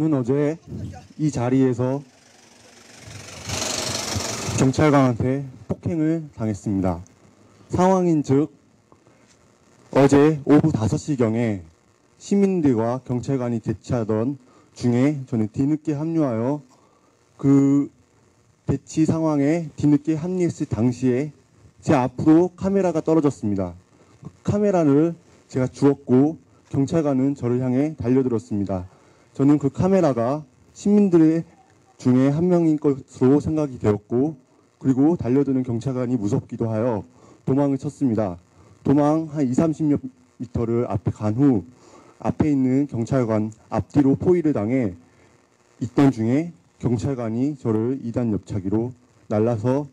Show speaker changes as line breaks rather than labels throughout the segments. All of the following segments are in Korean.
저는 어제 이 자리에서 경찰관한테 폭행을 당했습니다. 상황인즉 어제 오후 5시경에 시민들과 경찰관이 대치하던 중에 저는 뒤늦게 합류하여 그 대치 상황에 뒤늦게 합류했을 당시에 제 앞으로 카메라가 떨어졌습니다. 그 카메라를 제가 주었고 경찰관은 저를 향해 달려들었습니다. 저는 그 카메라가 시민들 중에 한 명인 것으로 생각이 되었고, 그리고 달려드는 경찰관이 무섭기도 하여 도망을 쳤습니다. 도망 한 20-30몇 미터를 앞에 간 후 앞에 있는 경찰관 앞뒤로 포위를 당해 있던 중에 경찰관이 저를 2단 옆차기로 날라서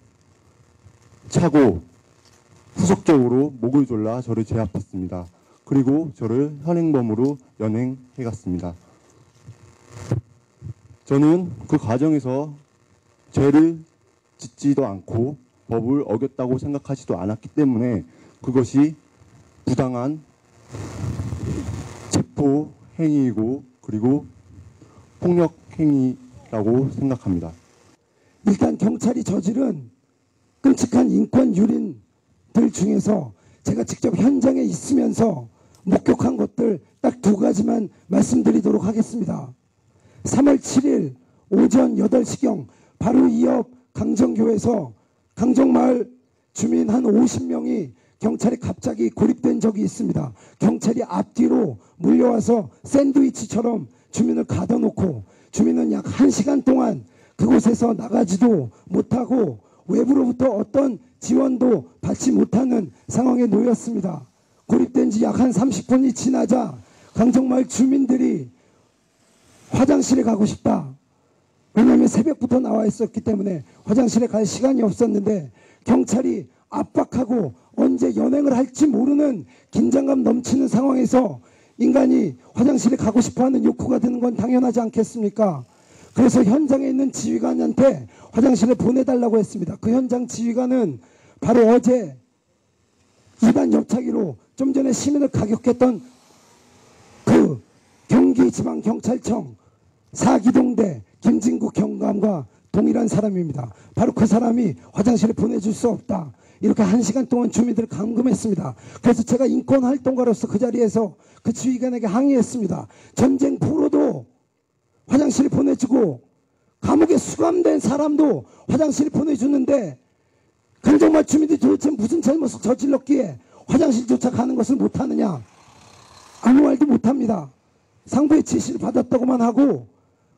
차고 후속적으로 목을 졸라 저를 제압했습니다. 그리고 저를 현행범으로 연행해 갔습니다. 저는 그 과정에서 죄를 짓지도 않고 법을 어겼다고 생각하지도 않았기 때문에 그것이 부당한 체포 행위이고 그리고 폭력 행위라고 생각합니다.
일단 경찰이 저지른 끔찍한 인권 유린들 중에서 제가 직접 현장에 있으면서 목격한 것들 딱 2가지만 말씀드리도록 하겠습니다. 3월 7일 오전 8시경 바로 이 옆 강정교에서 강정마을 주민 한 50명이 경찰에 갑자기 고립된 적이 있습니다. 경찰이 앞뒤로 물려와서 샌드위치처럼 주민을 가둬놓고 주민은 약 1시간 동안 그곳에서 나가지도 못하고 외부로부터 어떤 지원도 받지 못하는 상황에 놓였습니다. 고립된 지 약 한 30분이 지나자 강정마을 주민들이 화장실에 가고 싶다. 왜냐하면 새벽부터 나와 있었기 때문에 화장실에 갈 시간이 없었는데 경찰이 압박하고 언제 연행을 할지 모르는 긴장감 넘치는 상황에서 인간이 화장실에 가고 싶어하는 욕구가 드는 건 당연하지 않겠습니까? 그래서 현장에 있는 지휘관한테 화장실에 보내달라고 했습니다. 그 현장 지휘관은 바로 어제 2단 옆차기로 좀 전에 시민을 가격했던 그 경기지방경찰청 4기동대 김진국 경감과 동일한 사람입니다. 바로 그 사람이 화장실에 보내줄 수 없다. 이렇게 1시간 동안 주민들을 감금했습니다. 그래서 제가 인권활동가로서 그 자리에서 그 지휘관에게 항의했습니다. 전쟁 포로도 화장실에 보내주고 감옥에 수감된 사람도 화장실에 보내주는데 강정마을 주민들이 도대체 무슨 잘못을 저질렀기에 화장실조차 가는 것을 못하느냐. 아무 말도 못합니다. 상부의 지시를 받았다고만 하고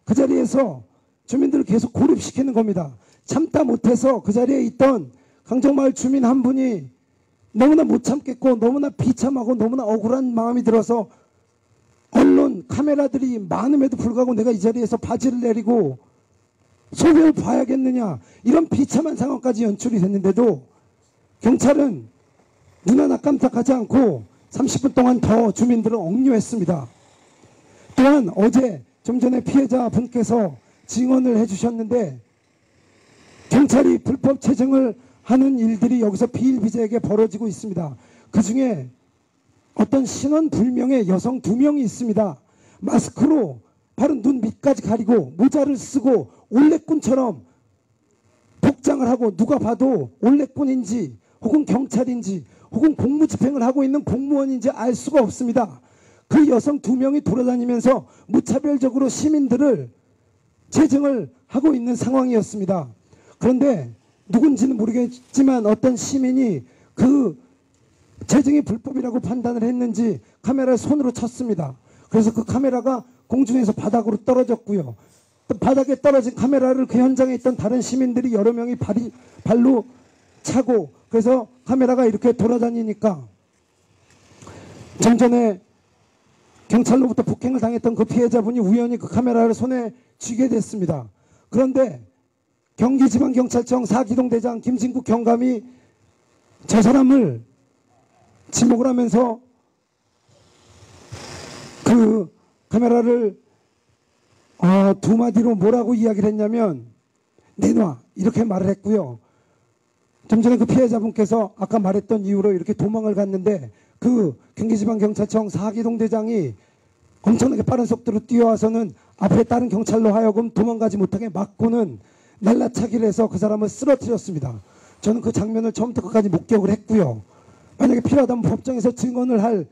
그 자리에서 주민들을 계속 고립시키는 겁니다. 참다 못해서 그 자리에 있던 강정마을 주민 한 분이 너무나 못 참겠고 너무나 비참하고 너무나 억울한 마음이 들어서 언론 카메라들이 많음에도 불구하고 내가 이 자리에서 바지를 내리고 소변을 봐야겠느냐 이런 비참한 상황까지 연출이 됐는데도 경찰은 눈 하나 깜짝하지 않고 30분 동안 더 주민들을 억류했습니다. 또한 어제 좀 전에 피해자분께서 증언을 해주셨는데 경찰이 불법 체증을 하는 일들이 여기서 비일비재하게 벌어지고 있습니다. 그 중에 어떤 신원불명의 여성 2명이 있습니다. 마스크로 바로 눈 밑까지 가리고 모자를 쓰고 올레꾼처럼 복장을 하고 누가 봐도 올레꾼인지 혹은 경찰인지 혹은 공무집행을 하고 있는 공무원인지 알 수가 없습니다. 그 여성 2명이 돌아다니면서 무차별적으로 시민들을 체증을 하고 있는 상황이었습니다. 그런데 누군지는 모르겠지만 어떤 시민이 그 체증이 불법이라고 판단을 했는지 카메라를 손으로 쳤습니다. 그래서 그 카메라가 공중에서 바닥으로 떨어졌고요. 또 바닥에 떨어진 카메라를 그 현장에 있던 다른 시민들이 여러 명이 발로 차고 그래서 카메라가 이렇게 돌아다니니까 좀 전에 경찰로부터 폭행을 당했던 그 피해자분이 우연히 그 카메라를 손에 쥐게 됐습니다. 그런데 경기지방경찰청 4기동대장 김진국 경감이 저 사람을 지목을 하면서 그 카메라를 2마디로 뭐라고 이야기를 했냐면 내놔 이렇게 말을 했고요. 좀 전에 그 피해자분께서 아까 말했던 이유로 이렇게 도망을 갔는데 그 경기지방경찰청 4기동대장이 엄청나게 빠른 속도로 뛰어와서는 앞에 다른 경찰로 하여금 도망가지 못하게 막고는 날라차기를 해서 그 사람을 쓰러뜨렸습니다. 저는 그 장면을 처음부터 끝까지 목격을 했고요. 만약에 필요하다면 법정에서 증언을 할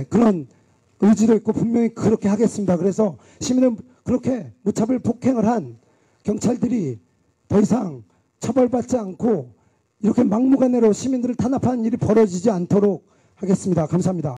그런 의지도 있고 분명히 그렇게 하겠습니다. 그래서 시민을 그렇게 무차별 폭행을 한 경찰들이 더 이상 처벌받지 않고 이렇게 막무가내로 시민들을 탄압하는 일이 벌어지지 않도록 하겠습니다. 감사합니다.